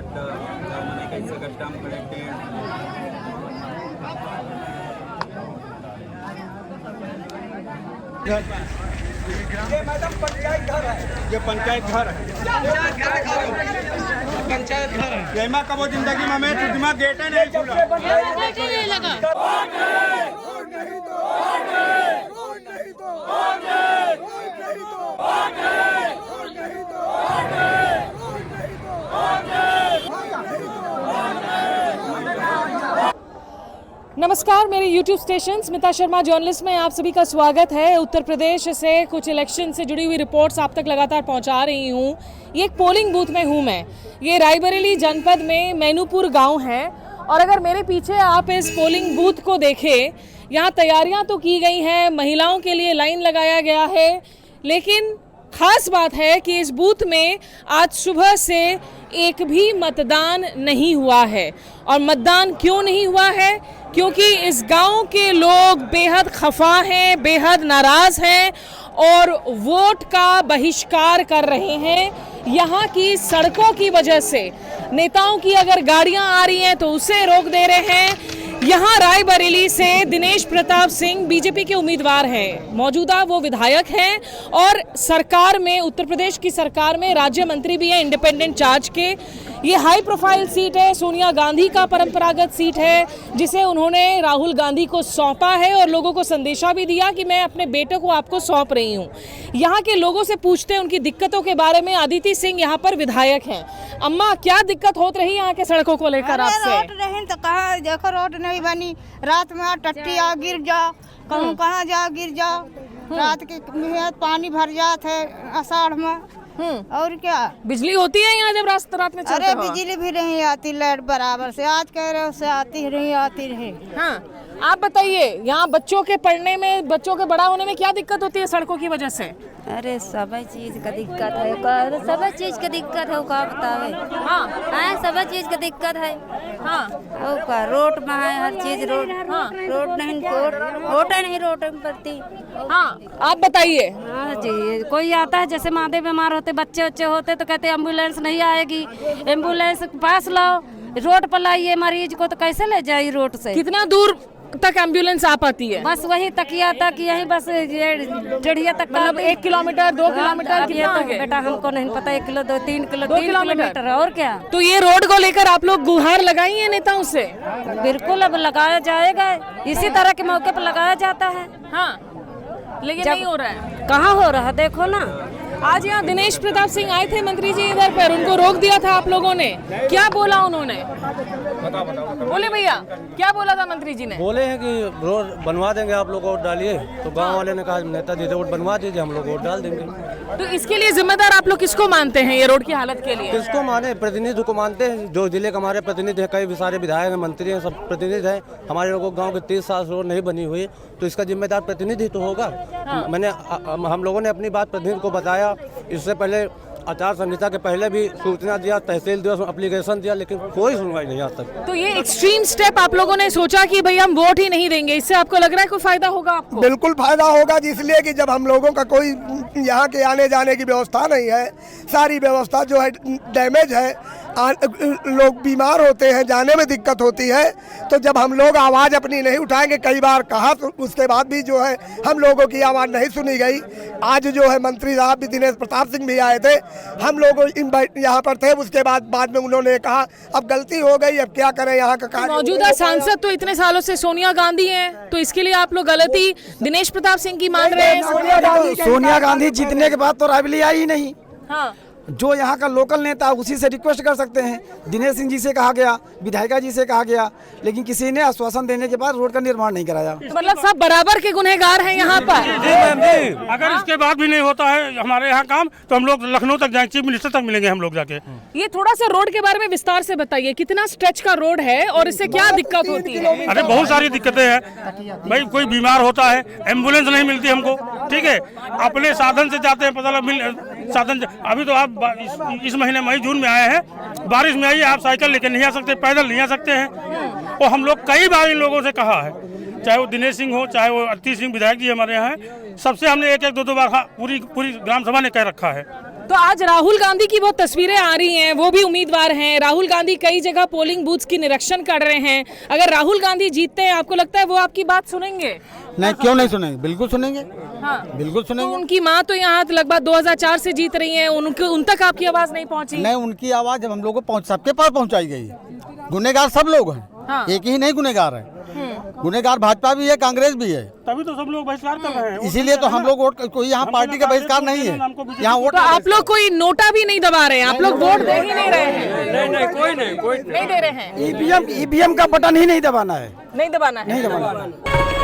कैसे custom correct ये madam panchayat घर है। ये पंचायत घर है। पंचायत घर है। जयमा कबो जिंदगी में मैं तुझमा गेट है नहीं खुला। नमस्कार, मेरे YouTube station Smita Sharma journalist में आप सभी का स्वागत है। उत्तर प्रदेश से कुछ इलेक्शन से जुड़ी हुई रिपोर्ट्स आप तक लगातार पहुंचा रही हूं। ये एक पोलिंग बूथ में हूं मैं। ये रायबरेली जनपद में मैनूपुर गांव है और अगर मेरे पीछे आप इस पोलिंग बूथ को देखें, यहाँ तैयारियां तो की गई हैं, महिलाओं के लिए लाइन लगाया गया है, लेकिन खास बात है कि इस बूथ में आज सुबह से एक भी मतदान नहीं हुआ है। और मतदान क्यों नहीं हुआ है? क्योंकि इस गांव के लोग बेहद खफा हैं, बेहद नाराज हैं और वोट का बहिष्कार कर रहे हैं। यहाँ की सड़कों की वजह से नेताओं की अगर गाड़ियां आ रही हैं तो उसे रोक दे रहे हैं। यहाँ रायबरेली से दिनेश प्रताप सिंह बीजेपी के उम्मीदवार हैं, मौजूदा वो विधायक हैं और सरकार में, उत्तर प्रदेश की सरकार में राज्य मंत्री भी हैं इंडिपेंडेंट चार्ज के। ये हाई प्रोफाइल सीट है, सोनिया गांधी का परंपरागत सीट है जिसे उन्होंने राहुल गांधी को सौंपा है और लोगों को संदेशा भी दिया कि मैं अपने बेटे को आपको सौंप रही हूँ। यहाँ के लोगों से पूछते हैं उनकी दिक्कतों के बारे में। अदिति सिंह यहाँ पर विधायक हैं। अम्मा, क्या दिक्कत होती रही यहाँ के सड़कों को लेकर आपसे? रोड नहीं तो कहाँ देखो, रोड नहीं बनी। रात में टट्टी आ गिर जाओ, कहूँ कहाँ जा गिर जाओ। रात के पानी भर जात है आषाढ़ में। और क्या बिजली होती है यहाँ जब रात में चलते अरे हो? बिजली भी नहीं आती, लाइट बराबर से आज कह रहे उससे आती नहीं आती रही। हाँ, आप बताइए, यहाँ बच्चों के पढ़ने में, बच्चों के बड़ा होने में क्या दिक्कत होती है सड़कों की वजह से? अरे सब चीज का दिक्कत है, सब चीज का दिक्कत है, का बतावे। हाँ, सब चीज का दिक्कत है। हाँ, का रोड में है हर चीज, रोड। हाँ, रोड नहीं, रोड नहीं, रोड में पड़ती। हाँ, आप बताइए। हाँ जी, कोई आता है जैसे मादे बीमार होते, बच्चे बच्चे होते तो कहते एम्बुलेंस नहीं आएगी, एम्बुलेंस पास लाओ, रोड पर लाइए मरीज को, तो कैसे ले जाए रोड से? कितना दूर तक एम्बुलेंस आ पाती है? बस वही तकिया तक, यही बस ये टेढ़िया तक। मतलब 1 किलोमीटर 2 किलोमीटर अब ये कितना तो आगे? बेटा हमको नहीं पता, 1 किलो 2-3 किलो 2 3 किलोमीटर और क्या। तो ये रोड को लेकर आप लोग गुहार लगाई है नेताओं से? बिल्कुल, अब लगाया जाएगा, इसी तरह के मौके पर लगाया जाता है। हाँ, लेकिन नहीं हो रहा है। कहाँ हो रहा है, देखो ना। आज यहाँ दिनेश प्रताप सिंह आए थे मंत्री जी इधर पर, उनको रोक दिया था आप लोगों ने। क्या बोला उन्होंने? बोले भैया, क्या बोला था मंत्री जी ने? बोले हैं कि रोड बनवा देंगे, आप लोग वोट डालिए। तो गांव वाले ने कहा नेता जी वोट बनवा दीजिए, हम लोग वोट डाल देंगे। तो इसके लिए जिम्मेदार आप लोग किसको मानते हैं ये रोड की हालत के लिए? किसको माने? प्रतिनिधि को मानते हैं, जो जिले के हमारे प्रतिनिधि है, कई सारे विधायक हैं, मंत्री हैं, सब प्रतिनिधि हैं। हमारे लोगों गाँव की 30 साल रोड नहीं बनी हुई, तो इसका जिम्मेदार प्रतिनिधि तो होगा। हम लोगों ने अपनी बात प्रतिनिधि को बताया। इससे पहले आचार संहिता के पहले भी सूचना दिया, तहसील दिवस में एप्लीकेशन दिया, लेकिन कोई सुनवाई नहीं आज तक। तो ये एक्सट्रीम स्टेप आप लोगों ने सोचा कि भाई हम वोट ही नहीं देंगे, इससे आपको लग रहा है कोई फायदा होगा आपको? बिल्कुल फायदा होगा, इसलिए कि जब हम लोगों का कोई यहाँ के आने जाने की व्यवस्था नहीं है, सारी व्यवस्था जो है डैमेज है, लोग बीमार होते हैं, जाने में दिक्कत होती है। तो जब हम लोग आवाज़ अपनी नहीं उठाएंगे, कई बार कहा, तो उसके बाद भी जो है हम लोगों की आवाज़ नहीं सुनी गई। आज जो है मंत्री साहब भी, दिनेश प्रताप सिंह भी आए थे, हम लोग यहाँ पर थे। उसके बाद में उन्होंने कहा अब गलती हो गई, अब क्या करें, यहाँ का कार्य। मौजूदा सांसद तो इतने सालों से सोनिया गांधी हैं, तो इसके लिए आप लोग गलती दिनेश प्रताप सिंह की मान रहे हैं? सोनिया गांधी जीतने के बाद तो रायबरेली आई ही नहीं। हाँ, जो यहाँ का लोकल नेता उसी से रिक्वेस्ट कर सकते हैं। दिनेश सिंह जी से कहा गया, विधायिका जी से कहा गया, लेकिन किसी ने आश्वासन देने के बाद रोड का निर्माण नहीं कराया। तो मतलब सब बराबर के गुनहगार हैं यहाँ पर। अगर इसके बाद भी नहीं होता है हमारे यहाँ काम, तो हम लोग लखनऊ तक जाएंगे, चीफ मिनिस्टर तक मिलेंगे हम लोग जाके। ये थोड़ा सा रोड के बारे में विस्तार से बताइए, कितना स्ट्रेच का रोड है और इससे क्या दिक्कत होती है? अरे बहुत सारी दिक्कतें हैं भाई, कोई बीमार होता है, एम्बुलेंस नहीं मिलती हमको, ठीक है, अपने साधन से जाते हैं, पता लगा साधन। अभी तो आप इस महीने मई जून में आए हैं, बारिश में आइए, आप साइकिल लेकर नहीं आ सकते, पैदल नहीं आ सकते हैं। और हम लोग कई बार इन लोगों से कहा है, चाहे वो दिनेश सिंह हो, चाहे वो अदिति सिंह विधायक जी हमारे यहाँ हैं, सबसे हमने 1-2 बार पूरी ग्राम सभा ने कह रखा है तो आज राहुल गांधी की वो तस्वीरें आ रही हैं, वो भी उम्मीदवार हैं। राहुल गांधी कई जगह पोलिंग बूथ्स की निरीक्षण कर रहे हैं। अगर राहुल गांधी जीतते हैं, आपको लगता है वो आपकी बात सुनेंगे? नहीं, क्यों नहीं सुनेंगे, बिल्कुल सुनेंगे। हाँ, बिल्कुल तो सुनेंगे। उनकी माँ तो यहाँ लगभग 2004 से जीत रही हैं, उन तक आपकी आवाज नहीं पहुँची? नहीं, उनकी आवाज जब हम लोग को सबके पास पहुंचाई गई है। गुनेगार सब लोग हैं। हाँ। एक ही नहीं गुनेगार है, गुनेगार भाजपा भी है, कांग्रेस भी है। तभी तो सब लोग बहिष्कार कर रहे हैं। इसीलिए तो हम लोग वोट, कोई यहाँ पार्टी का बहिष्कार नहीं है, यहाँ वोट। तो आप लोग कोई नोटा भी नहीं दबा रहे हैं? आप लोग वोट दे ही नहीं रहे हैं? नहीं, कोई नहीं नहीं दे रहे हैं। ईवीएम का बटन ही नहीं दबाना है। नहीं दबाना है। नहीं दबाना है।